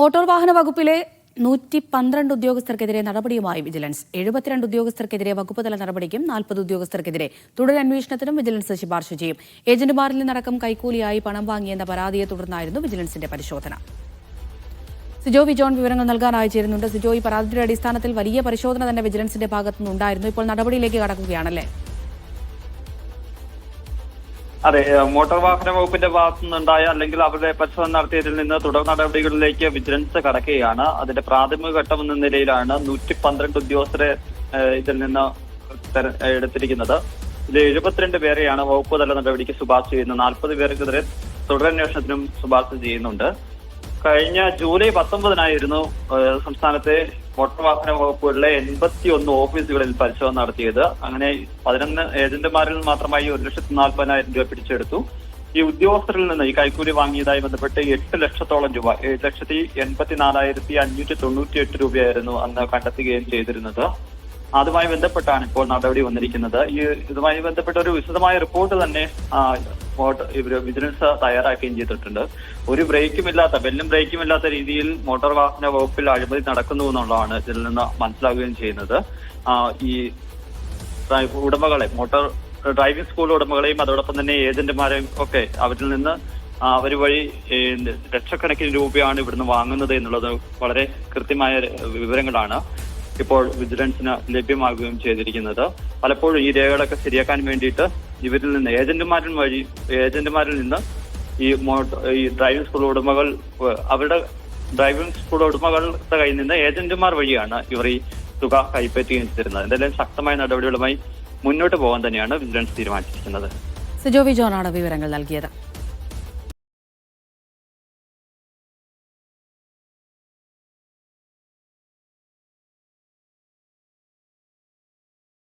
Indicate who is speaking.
Speaker 1: Motor വാഹന വകുപ്പിലെ 112 ഉദ്യോഗസ്ഥർക്കെതിരെ നടപടിയുമായി വിജിലൻസ്. 72 ഉദ്യോഗസ്ഥർക്കെതിരെ വകുപ്പ് തല നടപടിക്കും 40 ഉദ്യോഗസ്ഥർക്കെതിരെ തുടരന്വേഷണത്തിനും വിജിലൻസ് ശുപാർശ ചെയ്യും. ഏജന്റുമാരിൽ നിന്നടക്കം കൈക്കൂലിയായി പണം വാങ്ങിയെന്ന പരാതിയെ തുടർന്നായിരുന്നു വിജിലൻസിന്റെ പരിശോധന. സിജോ വി ജോൺ വിവരങ്ങൾ നൽകാനായി ചേരുന്നുണ്ട്. സിജോ, ഈ പരാതിയുടെ അടിസ്ഥാനത്തിൽ വലിയ പരിശോധന തന്നെ വിജിലൻസിന്റെ ഭാഗത്തുനിന്നുണ്ടായിരുന്നു. ഇപ്പോൾ നടപടിയിലേക്ക് കടക്കുകയാണല്ലേ?
Speaker 2: അതെ, മോട്ടോർ വാഹന വകുപ്പിന്റെ ഭാഗത്തു നിന്നുണ്ടായ അല്ലെങ്കിൽ അവരുടെ പരിശോധന നടത്തിയതിൽ നിന്ന് തുടർ നടപടികളിലേക്ക് വിജിലൻസ് കടക്കുകയാണ്. അതിന്റെ പ്രാഥമിക ഘട്ടം എന്ന നിലയിലാണ് 112 ഉദ്യോഗസ്ഥരെ ഇതിൽ നിന്ന് എടുത്തിരിക്കുന്നത്. ഇതിൽ 72 പേരെയാണ് വകുപ്പ് തല നടപടിക്ക് ശുപാർശ ചെയ്യുന്നത്. 40 പേർക്കെതിരെ തുടരന്വേഷണത്തിനും ശുപാർശ ചെയ്യുന്നുണ്ട്. കഴിഞ്ഞ ജൂലൈ 19-നായിരുന്നു സംസ്ഥാനത്തെ മോട്ടോർ വാഹന വകുപ്പുകളിലെ 81 ഓഫീസുകളിൽ പരിശോധന നടത്തിയത്. അങ്ങനെ 11 ഏജന്റുമാരിൽ മാത്രമായി 1,40,000 രൂപ പിടിച്ചെടുത്തു. ഈ ഉദ്യോഗസ്ഥരിൽ നിന്ന് ഈ കൈക്കൂലി വാങ്ങിയതായി ബന്ധപ്പെട്ട് 8 ലക്ഷത്തോളം രൂപ, 7,84,598 രൂപയായിരുന്നു അന്ന് കണ്ടെത്തുകയും ചെയ്തിരുന്നത്. അതുമായി ബന്ധപ്പെട്ടാണ് ഇപ്പോൾ നടപടി വന്നിരിക്കുന്നത്. ഇതുമായി ബന്ധപ്പെട്ട ഒരു വിശദമായ റിപ്പോർട്ട് തന്നെ വിജിലൻസ് തയ്യാറാക്കുകയും ചെയ്തിട്ടുണ്ട്. ഒരു ബെല്ലും ബ്രേക്കും ഇല്ലാത്ത രീതിയിൽ മോട്ടോർ വാഹന വകുപ്പിൽ അഴിമതി നടക്കുന്നു എന്നുള്ളതാണ് ഇതിൽ നിന്ന് മനസ്സിലാവുകയും ചെയ്യുന്നത്. ഈ ഉടമകളെ, മോട്ടോർ ഡ്രൈവിംഗ് സ്കൂൾ ഉടമകളെയും അതോടൊപ്പം തന്നെ ഏജന്റുമാരെയും ഒക്കെ അവരിൽ നിന്ന് അവർ വഴി ലക്ഷക്കണക്കിന് രൂപയാണ് ഇവിടുന്ന് വാങ്ങുന്നത് എന്നുള്ളത് വളരെ കൃത്യമായ വിവരങ്ങളാണ് ഇപ്പോൾ വിജിലൻസിന് ലഭ്യമാകുകയും ചെയ്തിരിക്കുന്നത്. പലപ്പോഴും ഈ രേഖകളൊക്കെ ശരിയാക്കാൻ വേണ്ടിയിട്ട് ഇവരിൽ നിന്ന് ഏജന്റുമാരിൽ നിന്ന് ഈ ഡ്രൈവിംഗ് സ്കൂൾ ഉടമകൾ അവരുടെ ഡ്രൈവിംഗ് സ്കൂൾ ഉടമകളുടെ കയ്യിൽ നിന്ന് ഏജന്റുമാർ വഴിയാണ് ഇവർ ഈ തുക കൈപ്പറ്റുകയും ചെയ്തിരുന്നത്. എന്തായാലും ശക്തമായ നടപടികളുമായി മുന്നോട്ട് പോകാൻ തന്നെയാണ് വിജിലൻസ് തീരുമാനിച്ചിരിക്കുന്നത്.
Speaker 1: സിജോ വി ജോണാണ് വിവരങ്ങൾ നൽകിയത്.